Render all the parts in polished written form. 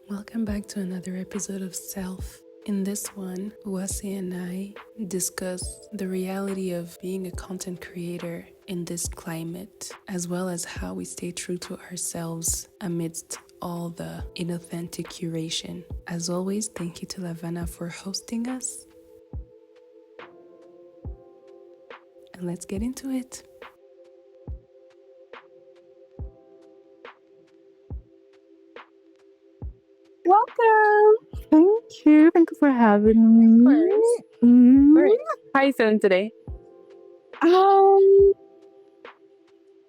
Welcome back to another episode of Self. In this one, Uwase and I discuss the reality of being a content creator in this climate, as well as how we stay true to ourselves amidst all the inauthentic curation. As always, thank you to Lavana for hosting us. And let's get into it. Welcome. Thank you. Thank you for having me. Great. How are you feeling today?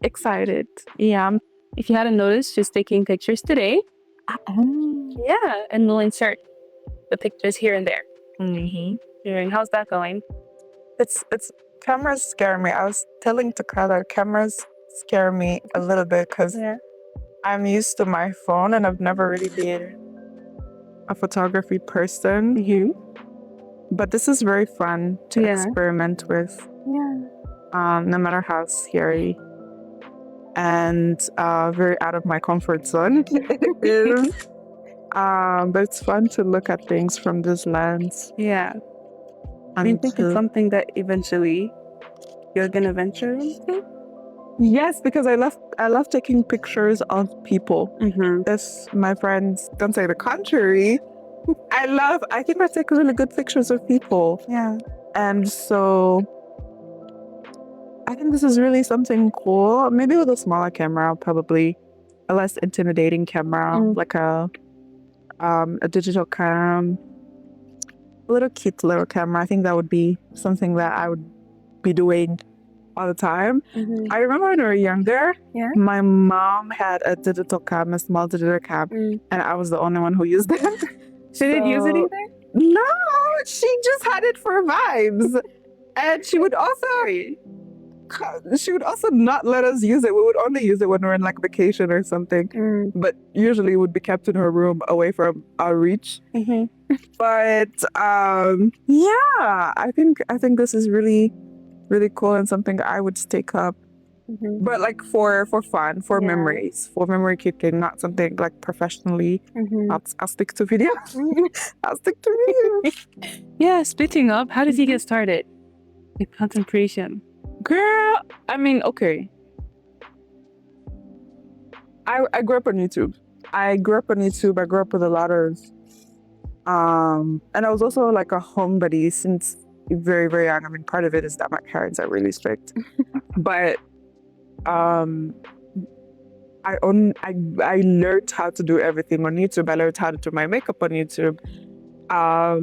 Excited. Yeah. If you hadn't noticed, she's taking pictures today. Yeah, and we'll insert the pictures here and there. Mm-hmm. How's that going? It's cameras scare me. I was telling Tecla, cameras scare me a little bit because I'm used to my phone and I've never really been a photography person. But this is very fun to experiment with. No matter how scary and very out of my comfort zone it is. But it's fun to look at things from this lens. Yeah. Do you think it's something that eventually you're gonna venture into? Yes, because I love taking pictures of people. If my friends don't say the contrary, I think I take really good pictures of people. Yeah. And so I think this is really something cool. Maybe with a smaller camera, probably a less intimidating camera, like a digital cam, a little cute little camera. I think that would be something that I would be doing all the time. I remember when we were younger, my mom had a digital cam, a small digital cam, and I was the only one who used it. She didn't use it either? No, she just had it for vibes. And she would also not let us use it. We would only use it when we were in like vacation or something. But usually it would be kept in her room away from our reach. But yeah, I think this is really, really cool and something I would take up. But like for fun, for memories, for memory keeping, not something like professionally. I'll stick to video. I'll stick to video. Yeah, splitting up. How did you get started with content creation? Girl, I mean, okay. I grew up on YouTube. I grew up with a lot of and I was also like a homebody since very, very young. I mean, part of it is that my parents are really strict. But I learned how to do everything on YouTube. I learned how to do my makeup on YouTube. I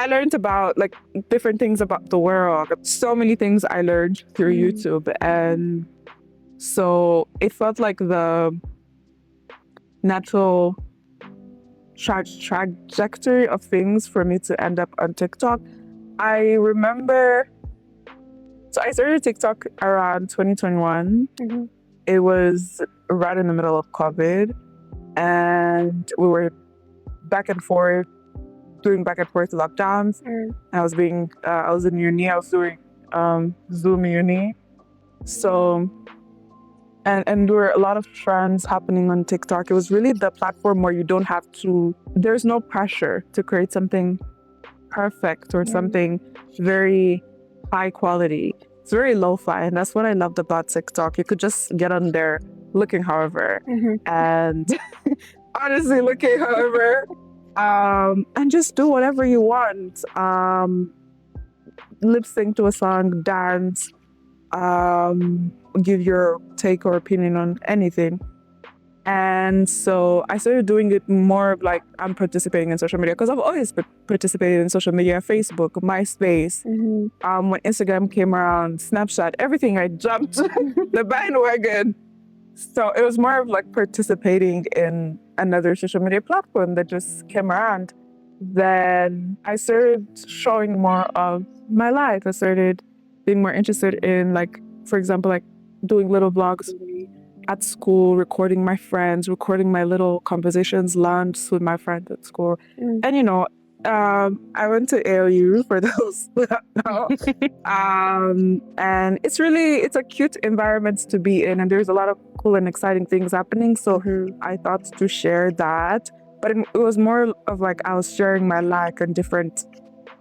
learned about like different things about the world. So many things I learned through YouTube. And so it felt like the natural trajectory of things for me to end up on TikTok. I remember, so I started TikTok around 2021. It was right in the middle of COVID, and we were doing back and forth lockdowns. I was in uni. I was doing Zoom uni. So, and there were a lot of trends happening on TikTok. It was really the platform where there's no pressure to create something perfect or something very high quality. It's very lo-fi, and that's what I loved about TikTok. You could just get on there looking however, and honestly looking however, and just do whatever you want. Lip sync to a song, dance, give your take or opinion on anything. And so I started doing it more of like I'm participating in social media because I've always participated in social media, Facebook, MySpace. When Instagram came around, Snapchat, everything, I jumped the bandwagon. So it was more of like participating in another social media platform that just came around. Then I started showing more of my life. I started being more interested in, like, for example, like doing little vlogs at school, recording my friends, recording my little conversations, lunch with my friends at school. And I went to ALU for those who don't know. And it's a cute environment to be in, and there's a lot of cool and exciting things happening. So I thought to share that. but it was more of like I was sharing my life and different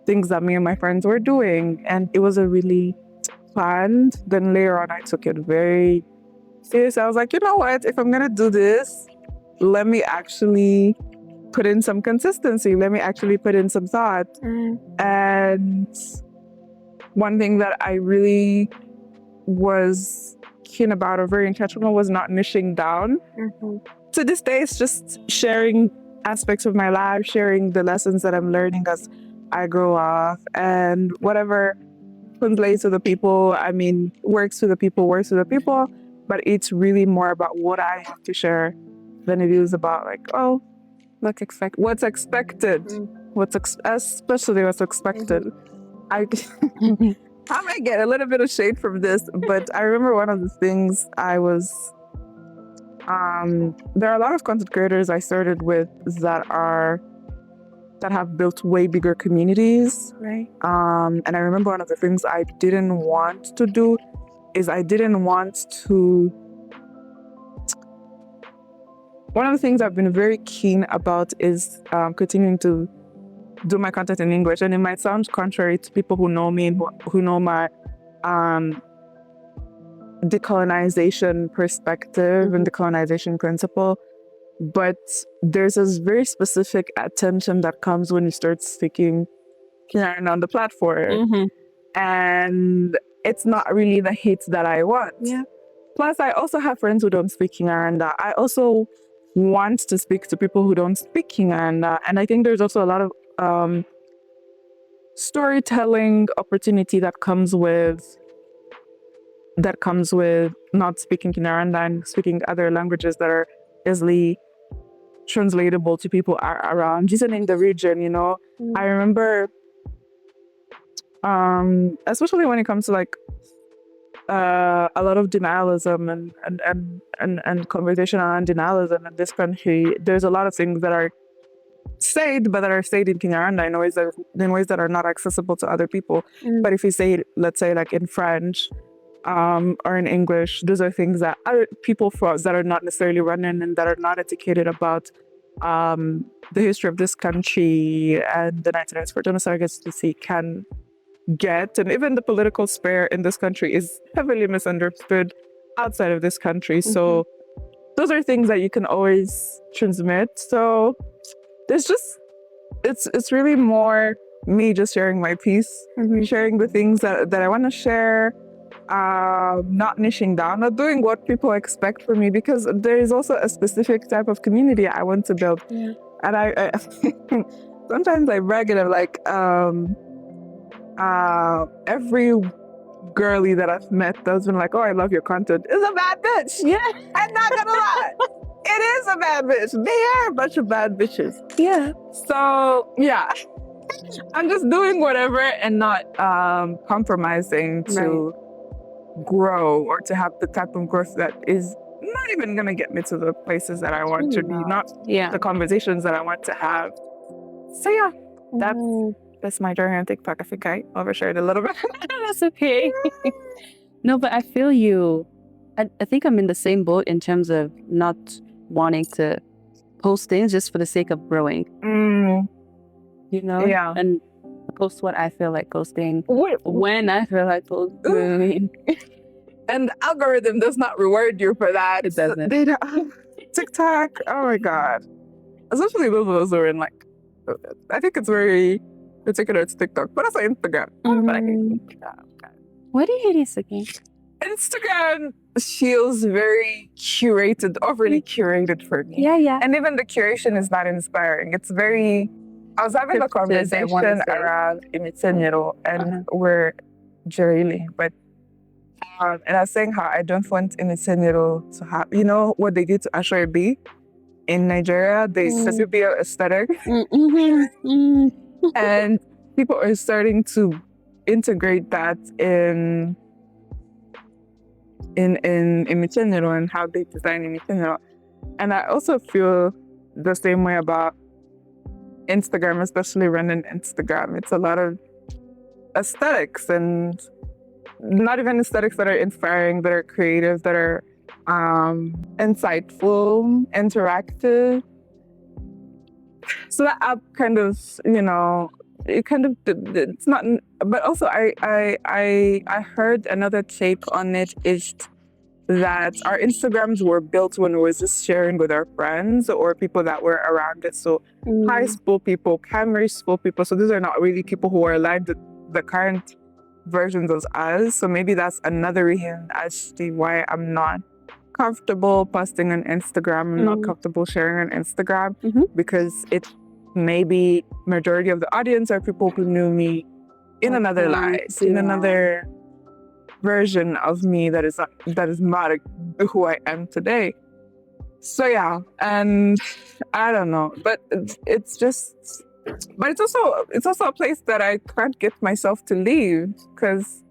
things that me and my friends were doing. And it was a really planned. Then later on, I took it very serious. I was like, you know what? If I'm going to do this, let me actually put in some consistency. Let me actually put in some thought. And one thing that I really was keen about or very intentional was not niching down. To this day, it's just sharing aspects of my life, sharing the lessons that I'm learning as I grow up, and whatever translates to the people, I mean, works with the people, but it's really more about what I have to share than it is about like, oh, what's expected, especially what's expected. I might get a little bit of shade from this, but I remember one of the things I was, there are a lot of content creators I started with that have built way bigger communities. Right. And I remember one of the things I didn't want to do is one of the things I've been very keen about is continuing to do my content in English. And it might sound contrary to people who know me and who know my decolonization perspective and decolonization principle. But there's this very specific attention that comes when you start speaking Kinyarwanda on the platform. And it's not really the hits that I want. Yeah. Plus, I also have friends who don't speak Kinyarwanda. I also want to speak to people who don't speak Kinyarwanda. And I think there's also a lot of storytelling opportunity that comes with not speaking Kinyarwanda and speaking other languages that are easily translatable to people around, just in the region, you know. I remember, especially when it comes to like a lot of denialism and conversation around denialism in this country, there's a lot of things that are said, but that are said in Kinyarwanda in ways that are not accessible to other people. But if you say it, let's say like in French, or in English, those are things that other people that are not necessarily running and that are not educated about the history of this country and the 1990s for genocide can get. And even the political sphere in this country is heavily misunderstood outside of this country. So those are things that you can always transmit. So there's just, it's really more me just sharing my piece, sharing the things that I want to share. Not niching down, not doing what people expect from me, because there is also a specific type of community I want to build. And I sometimes I brag and I'm like, every girly that I've met that's been like, oh, I love your content, is a bad bitch. Yeah, I'm not gonna lie. It is a bad bitch. They are a bunch of bad bitches. Yeah. So yeah, I'm just doing whatever and not compromising to grow or to have the type of growth that is not even going to get me to the places that I want to be, not the conversations that I want to have. So yeah, that's my journey on TikTok. I think I overshared a little bit. That's okay. No, but I feel you. I think I'm in the same boat in terms of not wanting to post things just for the sake of growing. You know? Yeah. And post what I feel like posting when I feel like posting. And the algorithm does not reward you for that. It doesn't. TikTok, oh my God. Especially those who are in like, I think it's very particular to TikTok, but also Instagram. But I hate Instagram. Why do you hate Instagram? Instagram feels very curated, overly curated for me. Yeah. And even the curation is not inspiring. It's very, I was having a conversation around Imitenyero and we're Jerili, but and I was saying how I don't want Imitenyero to have, you know what they did to Ashore in Nigeria? They specifically aesthetic. And people are starting to integrate that in Imitenyero and how they design Imitenyero. And I also feel the same way about Instagram, especially running Instagram. It's a lot of aesthetics, and not even aesthetics that are inspiring, that are creative, that are insightful, interactive. So that app kind of, it's not, but also I heard another take on it is that our Instagrams were built when we was just sharing with our friends or people that were around it. So high school people, primary school people. So these are not really people who are alive to the current versions of us. So maybe that's another reason as to why I'm not comfortable posting on Instagram. I'm not comfortable sharing on Instagram because it maybe majority of the audience are people who knew me in another life, in another version of me that is not who I am today. So yeah, and I don't know, but it's also a place that I can't get myself to leave because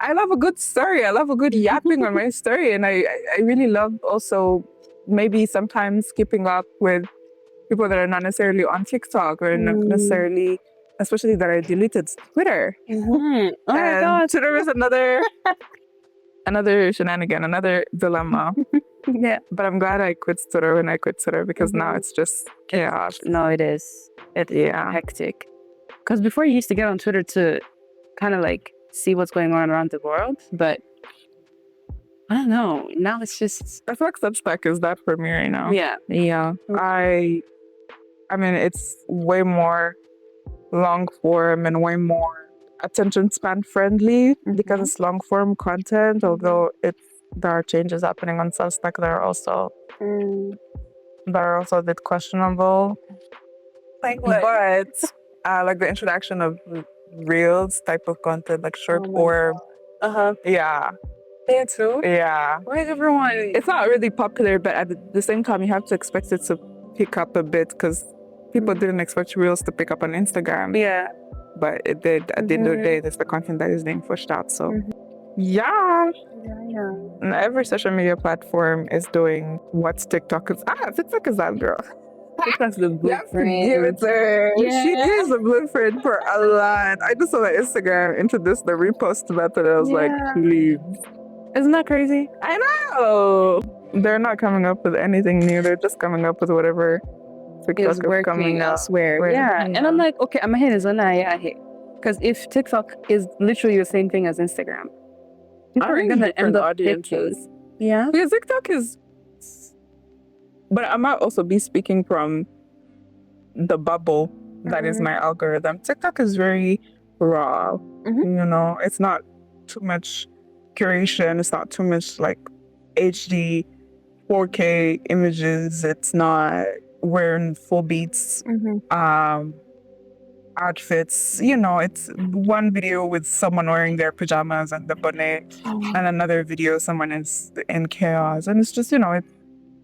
I love a good story. I love a good yapping on my story, and I really love also maybe sometimes keeping up with people that are not necessarily on TikTok or not necessarily, especially that I deleted Twitter. Oh my God. Twitter is another shenanigan, another dilemma. Yeah. But I'm glad I quit Twitter when I quit Twitter because now it's just chaos. No, it is. It's hectic. Because before you used to get on Twitter to kind of like see what's going on around the world, but I don't know. Now it's just. I feel like Substack is that for me right now. Yeah. Yeah. I mean, it's way more long form and way more attention span friendly because it's long form content, although there are changes happening on Substack that are also a bit questionable. Like what? But like the introduction of reels type of content, like short form. Yeah. There too? Yeah. Where's everyone? It's not really popular, but at the same time, you have to expect it to pick up a bit because people didn't expect reels to pick up on Instagram. Yeah. But it did. At the end of the day, that's the content that is being pushed out. So, yeah. And every social media platform is doing what TikTok is. TikTok is that girl. TikTok's the You have to give it to her. Yeah. She is a blueprint for a lot. I just saw that Instagram introduced the repost method. I was like, please. Isn't that crazy? I know. They're not coming up with anything new. They're just coming up with whatever TikTok Is working coming elsewhere. with. Yeah. And I'm like, okay, I'm ahead is on because if TikTok is literally the same thing as Instagram, people are gonna end up audiences. Yeah. Because TikTok is, but I might also be speaking from the bubble that is my algorithm. TikTok is very raw. It's not too much curation. It's not too much like HD 4K images. It's not wearing full beats outfits. It's one video with someone wearing their pajamas and the bonnet, and another video someone is in chaos. And it's just, it's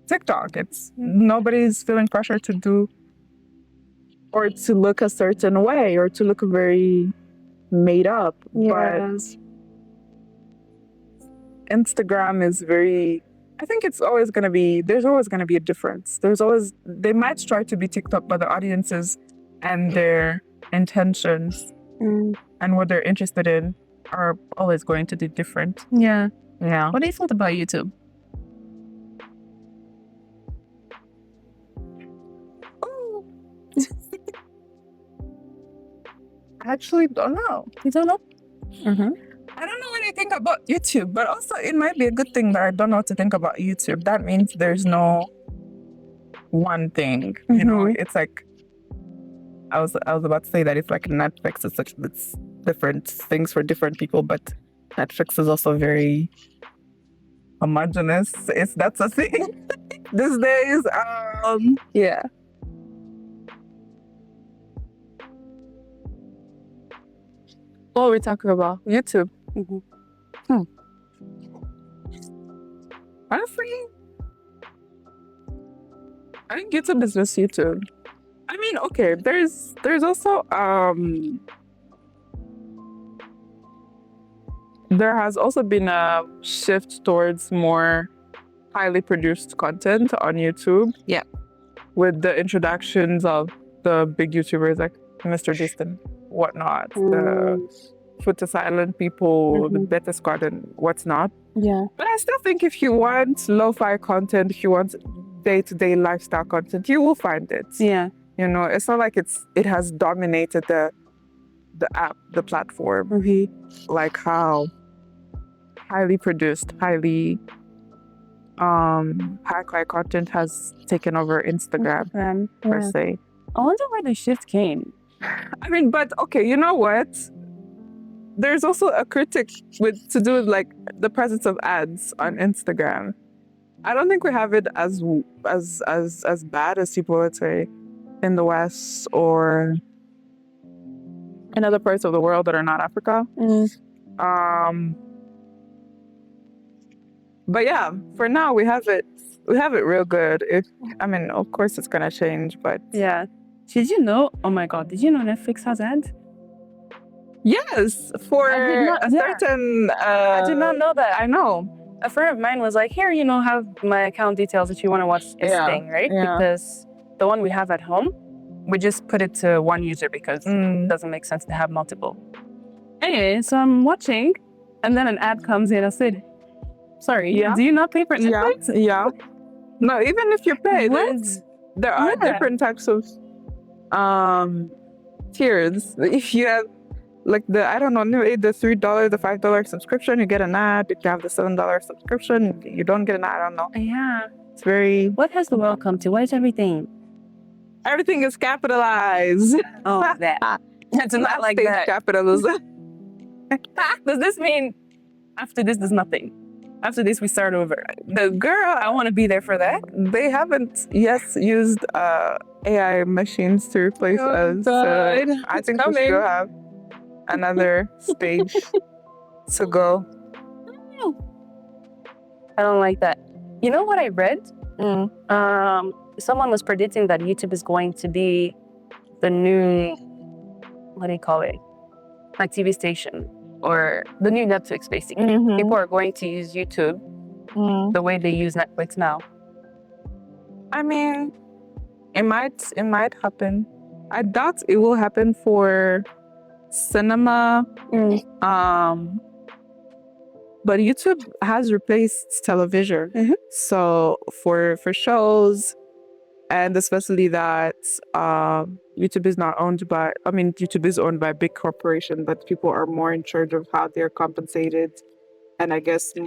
TikTok. It's nobody's feeling pressure to do or to look a certain way or to look very made up. But Instagram is very, I think there's always going to be a difference. They might try to be TikTok, but the audiences and their intentions and what they're interested in are always going to be different. Yeah. Yeah. What do you think about YouTube? I actually don't know. You don't know? I don't know anything about YouTube, but also it might be a good thing that I don't know what to think about YouTube. That means there's no one thing. It's like I was about to say that it's like Netflix. It's different things for different people, but Netflix is also very homogenous. That's a thing these days. Yeah. What are we talking about? YouTube. Honestly, I think YouTube is just YouTube. I mean, okay, there's also there has also been a shift towards more highly produced content on YouTube. Yeah. With the introductions of the big YouTubers like Mr. Beast and whatnot, the Foot to Silent people, the Beta Squad and what's not. Yeah. But I still think if you want lo-fi content, if you want day-to-day lifestyle content, you will find it. Yeah. You know, it's not like it has dominated the app, the platform, like how highly produced, highly high content has taken over Instagram per se. I wonder where the shift came. I mean, but okay, you know what? There's also a critic to do with like the presence of ads on Instagram. I don't think we have it as bad as people would say in the West or in other parts of the world that are not Africa. But yeah, for now we have it real good. I mean, of course it's gonna change, but yeah. Did you know? Oh my God! Did you know Netflix has ads? Yes, for a certain. I did not know that. I know. A friend of mine was like, "Here, have my account details if you want to watch this thing, right?" Yeah. Because the one we have at home, we just put it to one user because it doesn't make sense to have multiple. Anyway, so I'm watching, and then an ad comes in. I said, "Sorry, do you not pay for Netflix?" Yeah. No, even if you pay, What? there are different types of tiers. If you have like the $3, the $5 subscription, you get an ad. If you have the $7 subscription, you don't get an ad. I don't know. Yeah. It's very. What has the world come to? What is everything? Everything is capitalized. Oh, that. It's not like that. Capitalism. Does this mean after this, there's nothing? After this, we start over. The girl, I want to be there for that. They haven't used AI machines to replace us. So I think we still have another stage to go. I don't like that. You know what I read? Someone was predicting that YouTube is going to be the new, what do you call it? Like TV station or the new Netflix, basically. People are going to use YouTube the way they use Netflix now. I mean, it might happen. I doubt it will happen for cinema. But YouTube has replaced television. So for shows, and especially that YouTube is not owned by, YouTube is owned by a big corporation, but people are more in charge of how they're compensated. And I guess they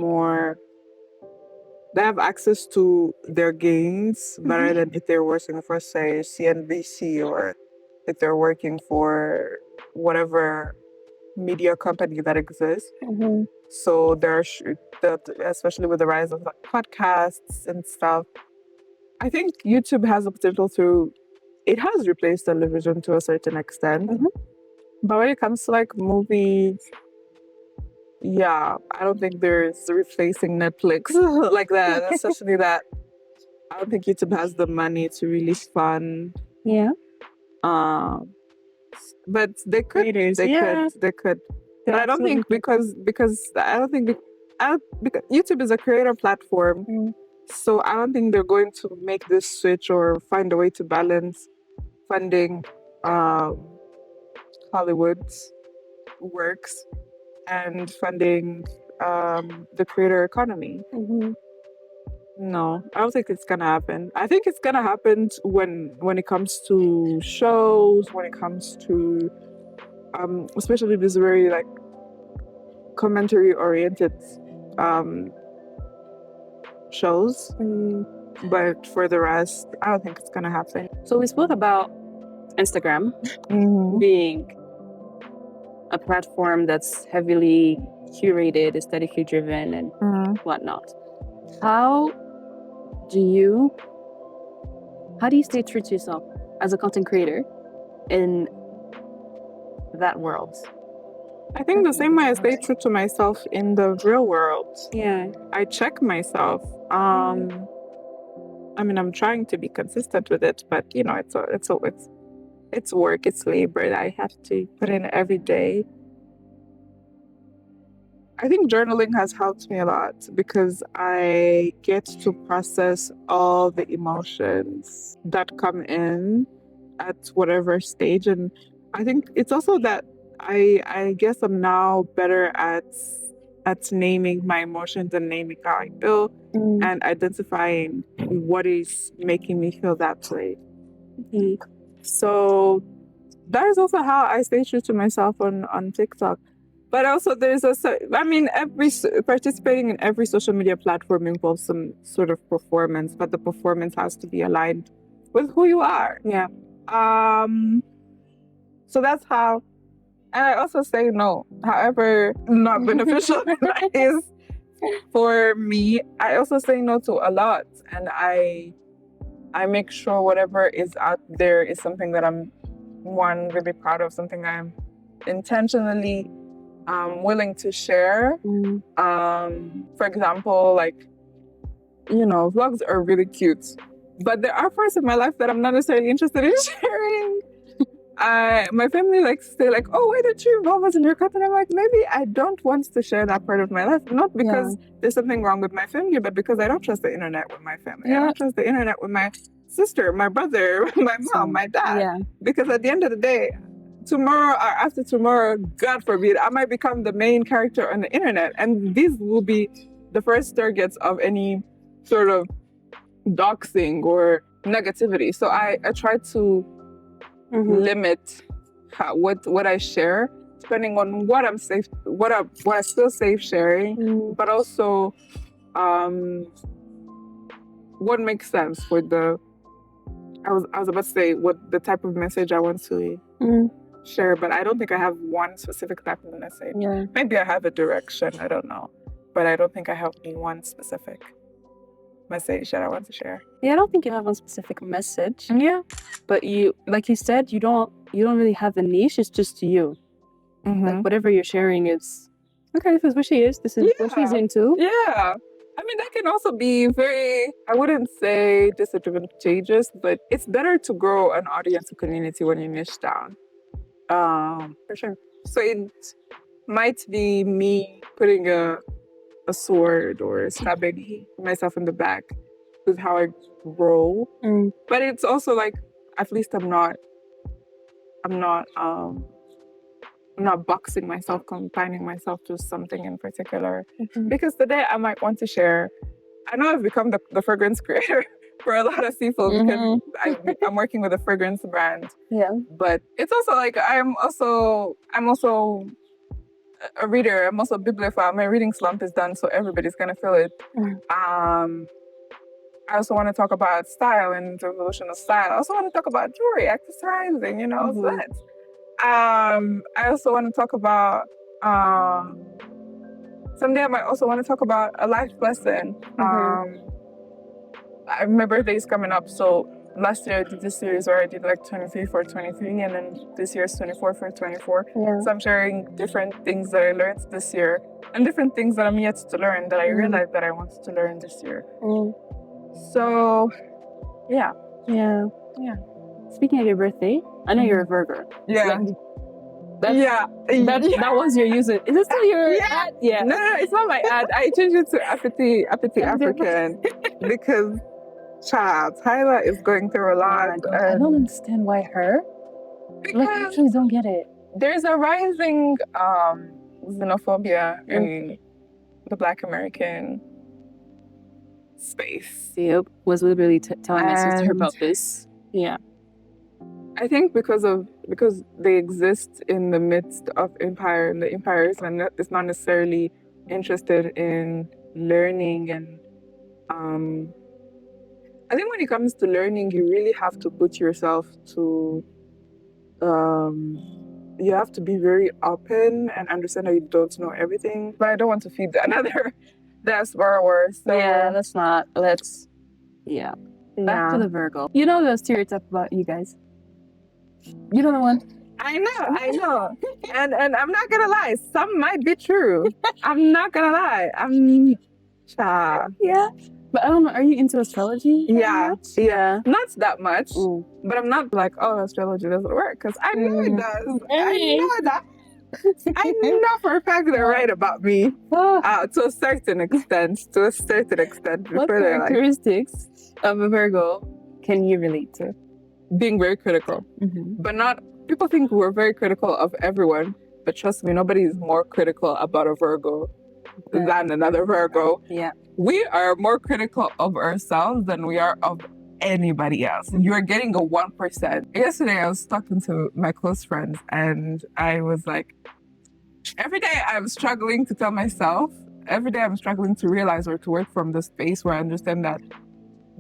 have access to their gains better than if they're working for, say, CNBC, or if they're working for whatever media company that exists. So especially with the rise of like podcasts and stuff, I think YouTube has the potential it has replaced television to a certain extent. But when it comes to like movies, I don't think there's replacing Netflix like that. Especially that I don't think YouTube has the money to really fund. Yeah. But they could. They could. But I don't think because YouTube is a creator platform. So I don't think they're going to make this switch or find a way to balance funding Hollywood's works and funding the creator economy. No, I don't think it's gonna happen. I think it's gonna happen when it comes to shows, when it comes to especially these very like commentary oriented shows. But for the rest, I don't think it's gonna happen. So we spoke about Instagram being a platform that's heavily curated, aesthetically driven, and whatnot. How do you stay true to yourself as a content creator in that world? I think the same way I stay true to myself in the real world. Yeah. I check myself. I'm trying to be consistent with it, but it's work, it's labor that I have to put in every day. I think journaling has helped me a lot because I get to process all the emotions that come in at whatever stage. And I think it's also that I guess I'm now better at naming my emotions and naming how I feel and identifying what is making me feel that way. So that is also how I stay true to myself on TikTok. But also participating in every social media platform involves some sort of performance, but the performance has to be aligned with who you are. Yeah. So that's how, and I also say no, however not beneficial that is for me. I also say no to a lot, and I make sure whatever is out there is something that I'm really proud of, something I'm intentionally willing to share. For example, like, vlogs are really cute, but there are parts of my life that I'm not necessarily interested in sharing. My family likes to say like, oh, why don't you involve us in your content? I'm like, maybe I don't want to share that part of my life, not because there's something wrong with my family, but because I don't trust the internet with my family. I don't trust the internet with my sister, my brother, my mom, my dad. Because at the end of the day, tomorrow or after tomorrow, God forbid, I might become the main character on the internet, and these will be the first targets of any sort of doxing or negativity. So I try to limit what I share, depending on what I'm safe, what I feel safe sharing, but also what makes sense for the. I was about to say what the type of message I want to share, but I don't think I have one specific type of message. Yeah. Maybe I have a direction, I don't know, but I don't think I have one specific message that I want to share. Yeah, I don't think you have one specific message. Yeah. But you, like you said, you don't really have a niche. It's just you. Like whatever you're sharing is okay. This is what she is. This is what she's into. Yeah. I mean, that can also be very, I wouldn't say disadvantageous, but it's better to grow an audience or community when you niche down. For sure. So it might be me putting a sword or stabbing myself in the back with how I roll. But it's also like, at least I'm not boxing myself, confining myself to something in particular. Because today I might want to share, I know I've become the fragrance creator for a lot of people because I'm working with a fragrance brand. Yeah. But it's also like, I'm also a reader. I'm also a bibliophile. My reading slump is done, so everybody's gonna feel it. I also want to talk about style and the evolution of style. I also want to talk about jewelry, accessorizing, sweats. I also want to talk about someday I might also want to talk about a life lesson. My birthday is coming up, so last year I did this series where I did like 23 for 23, and then this year is 24 for 24. Yeah. So I'm sharing different things that I learned this year and different things that I'm yet to learn that I realized that I wanted to learn this year. So, yeah. Speaking of your birthday, I know you're a Virgo. Yeah. That was your user. Is this still your ad? Yeah. No, it's not my ad. I changed it to Apathy African because Tyler is going through a lot. I don't understand why her. Like, I actually don't get it. There's a rising xenophobia in the Black American space. Yep, was literally telling my sister about this. Yeah. I think because they exist in the midst of empire, and the empire is not necessarily interested in learning. And I think when it comes to learning, you really have to put yourself to. You have to be very open and understand that you don't know everything. But I don't want to feed another diaspora war. So Let's not. Back to the Virgo. You know the stereotype about you guys. You know the one? I know. And I'm not gonna lie, some might be true. I'm not gonna lie. Yeah. But I don't know, are you into astrology? Yeah. Not that much. But I'm not like, oh, astrology doesn't work. Because I know it does. I know that. I know for a fact they're right about me. To a certain extent. What characteristics of a Virgo can you relate to? Being very critical. But not, people think we're very critical of everyone, but trust me, nobody is more critical about a Virgo than another Virgo. Yeah. We are more critical of ourselves than we are of anybody else. You're getting a 1%. Yesterday, I was talking to my close friends, and I was like, every day I'm struggling to tell myself, every day I'm struggling to realize or to work from the space where I understand that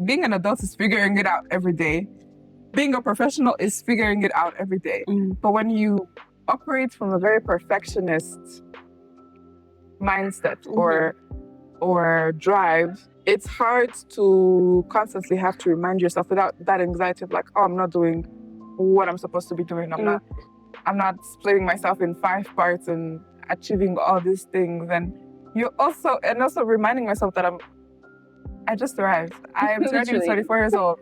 being an adult is figuring it out every day. Being a professional is figuring it out every day. But when you operate from a very perfectionist mindset or drive, it's hard to constantly have to remind yourself without that anxiety of like, oh, I'm not doing what I'm supposed to be doing. I'm not splitting myself in 5 parts and achieving all these things. And also reminding myself that I just arrived. I am turning 34 years old.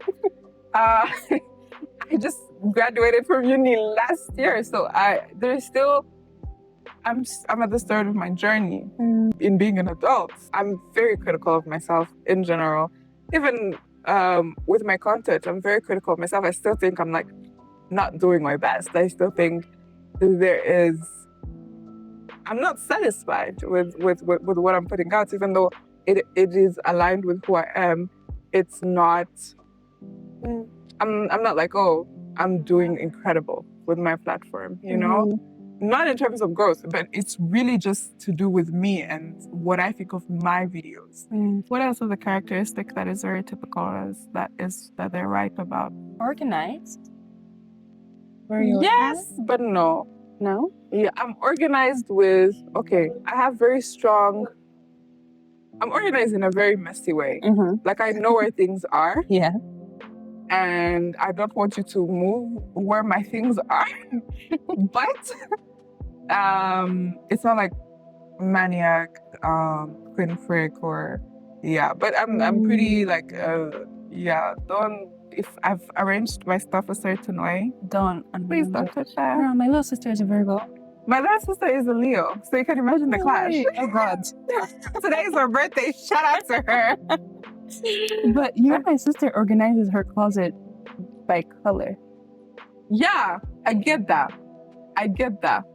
I just graduated from uni last year, so I'm at the start of my journey in being an adult. I'm very critical of myself in general. Even with my content, I'm very critical of myself. I still think I'm like not doing my best. I still think I'm not satisfied with what I'm putting out, even though it is aligned with who I am. It's not. I'm not like, oh, I'm doing incredible with my platform, you know? Not in terms of growth, but it's really just to do with me and what I think of my videos. What else is a characteristic that is very typical that they're right about? Organized? Yes, but no. No? Yeah, I'm organized I'm organized in a very messy way. Like I know where things are. Yeah. And I don't want you to move where my things are. But it's not like maniac, queen freak but I'm pretty like if I've arranged my stuff a certain way, please don't touch that. No, my little sister is a Virgo. My little sister is a Leo, so you can imagine the clash. Oh God. Today is her birthday, shout out to her. But my sister organizes her closet by color. Yeah, I get that.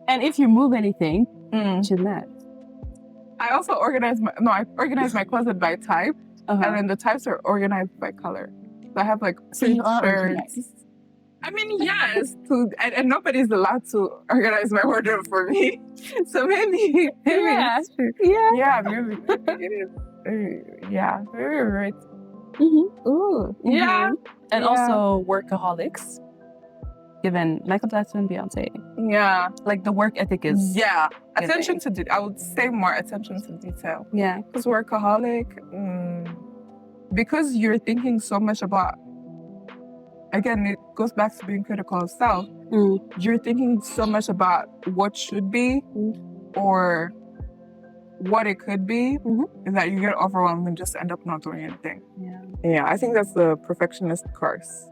And if you move anything, she's mad. I also organize my closet by type, and then the types are organized by color. So I have like shirts. I mean, yes, and nobody's allowed to organize my wardrobe for me. So maybe Yeah, maybe it is. Very right. Ooh. Yeah. And also workaholics. Given Michael Jackson, Beyonce. Yeah. Like the work ethic is. Yeah. Attention to detail. I would say more attention to detail. Yeah. Because workaholic, because you're thinking so much about, again, it goes back to being critical of self. You're thinking so much about what should be or what it could be that you get overwhelmed and just end up not doing anything. Yeah, I think that's the perfectionist curse.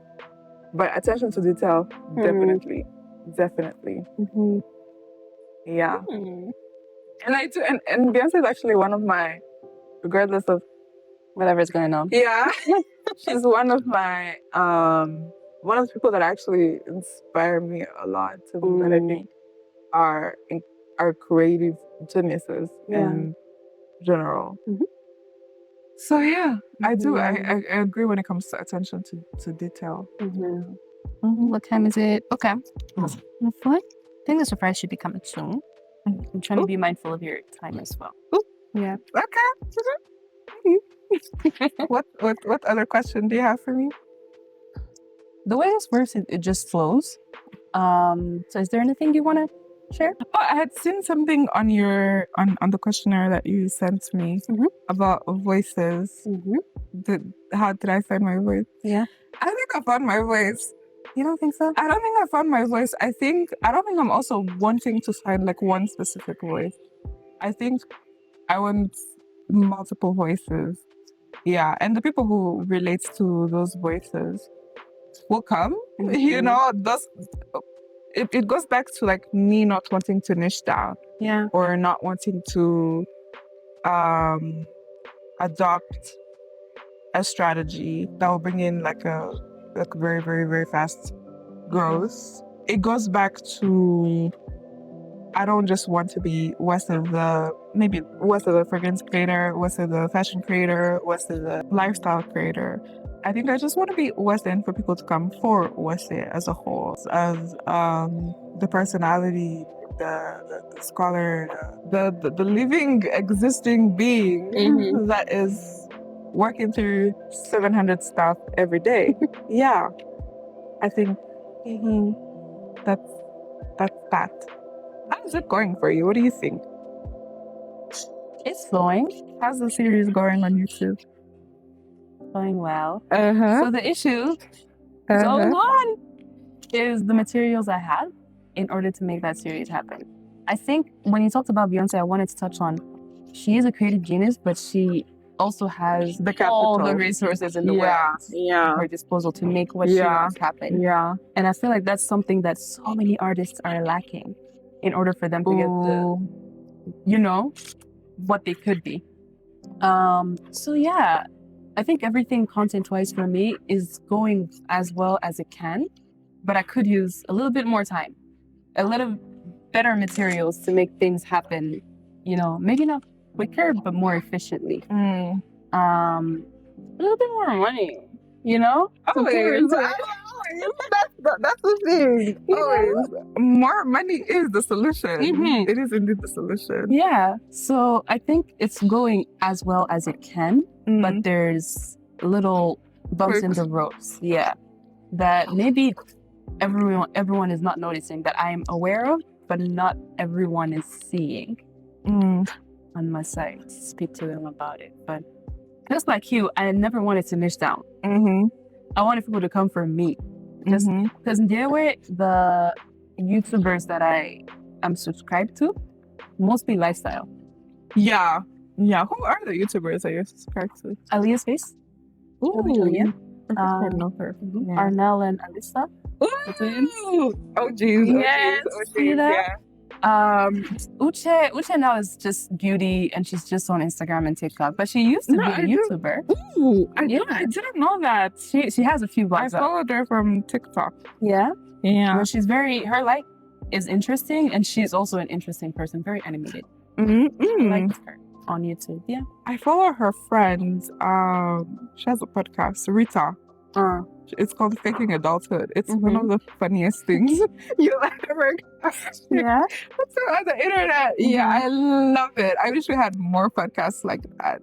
But attention to detail, definitely. Yeah. And I do, and Beyonce is actually one of my, regardless of whatever's going on. Yeah. She's one of my, one of the people that actually inspire me a lot, that I think are creative geniuses in general. So yeah, I do. I agree when it comes to attention to detail. What time is it? Okay. I think the surprise should be coming soon. I'm trying to be mindful of your time as well. Yeah. Okay. What other question do you have for me? The way this works, it just flows. So is there anything you want to share? Oh, I had seen something on your on the questionnaire that you sent me about voices. How did I find my voice? Yeah. I think I found my voice. You don't think so? I don't think I found my voice. I don't think I'm also wanting to find like one specific voice. I think I want multiple voices. Yeah, and the people who relate to those voices will come. You know, it goes back to like me not wanting to niche down. Yeah. Or not wanting to adopt a strategy that will bring in like a very, very, very fast growth. It goes back to, I don't just want to be Uwase the fragrance creator, Uwase the fashion creator, Uwase the lifestyle creator. I think I just want to be Uwase and for people to come for Uwase as a whole, as the personality, the scholar, the living, existing being that is working through 700 stuff every day. Yeah, I think that's that. How's it going for you? What do you think? It's flowing. How's the series going on YouTube? Going well. Uh-huh. So the issue going on is the materials I had in order to make that series happen. I think when you talked about Beyonce, I wanted to touch on, she is a creative genius, but she also has all the resources in the world at her disposal to make what she wants happen. Yeah. And I feel like that's something that so many artists are lacking in order for them to get what they could be. So yeah, I think everything content-wise for me is going as well as it can, but I could use a little bit more time, a little better materials to make things happen, maybe not quicker, but more efficiently. A little bit more money, Always. That's the thing. Always. More money is the solution. It is indeed the solution. Yeah. So I think it's going as well as it can, but there's little bumps in the roads. Yeah. That maybe everyone is not noticing, that I am aware of, but not everyone is seeing on my site. Speak to them about it. But just like you, I never wanted to niche down. I wanted people to come for me. Just because there were the YouTubers that I am subscribed to, mostly lifestyle. Yeah. Yeah. Who are the YouTubers that you're subscribed to? Alia's Face. Ooh. I know her. Arnell and Alyssa. Ooh. Oh, geez. Yes. See that? Yeah. Uche now is just beauty, and she's just on Instagram and TikTok. But she used to be a YouTuber. Ooh, I didn't know that. She has a few vlogs. I followed her from TikTok. Yeah? Yeah. Well, she's her life is interesting, and she's also an interesting person, very animated. I like her on YouTube. Yeah. I follow her friend. She has a podcast, Rita. It's called Faking Adulthood. It's one of the funniest things you'll ever Yeah. What's on the internet? Yeah, I love it. I wish we had more podcasts like that.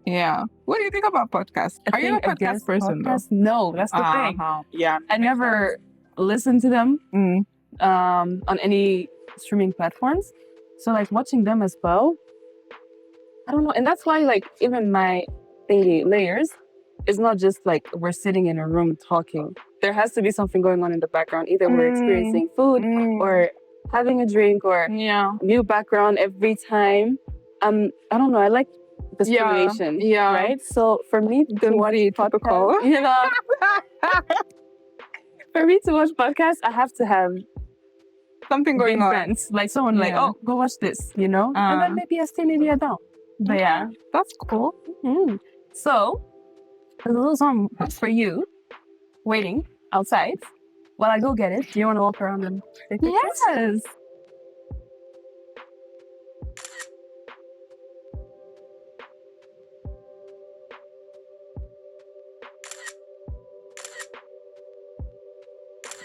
Yeah. What do you think about podcasts? Are you a podcast person? No, that's the thing. Yeah. I never listened to them on any streaming platforms. So like watching them as well, I don't know. And that's why like even my thingy layers, it's not just like we're sitting in a room talking. There has to be something going on in the background. Either we're experiencing food or having a drink or new background every time. I don't know. I like the stimulation, right? So for me to watch podcasts, for me to watch podcasts, I have to have something going on. Friends. Like someone like, oh, go watch this, and then maybe I stay, maybe I don't. But yeah, that's cool. So there's a little song for you waiting outside while I go get it. Do you want to walk around and take pictures? Yes.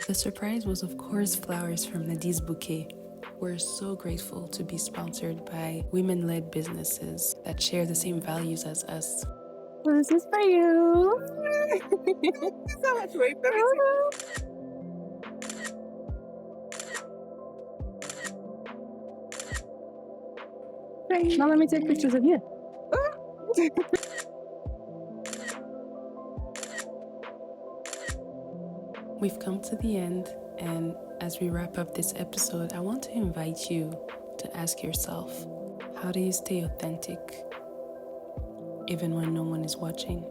The surprise was, of course, flowers from Nady's Bouquet. We're so grateful to be sponsored by women-led businesses that share the same values as us. This is for you. So much weight. Now let me take pictures of you. We've come to the end, and as we wrap up this episode, I want to invite you to ask yourself, how do you stay authentic even when no one is watching?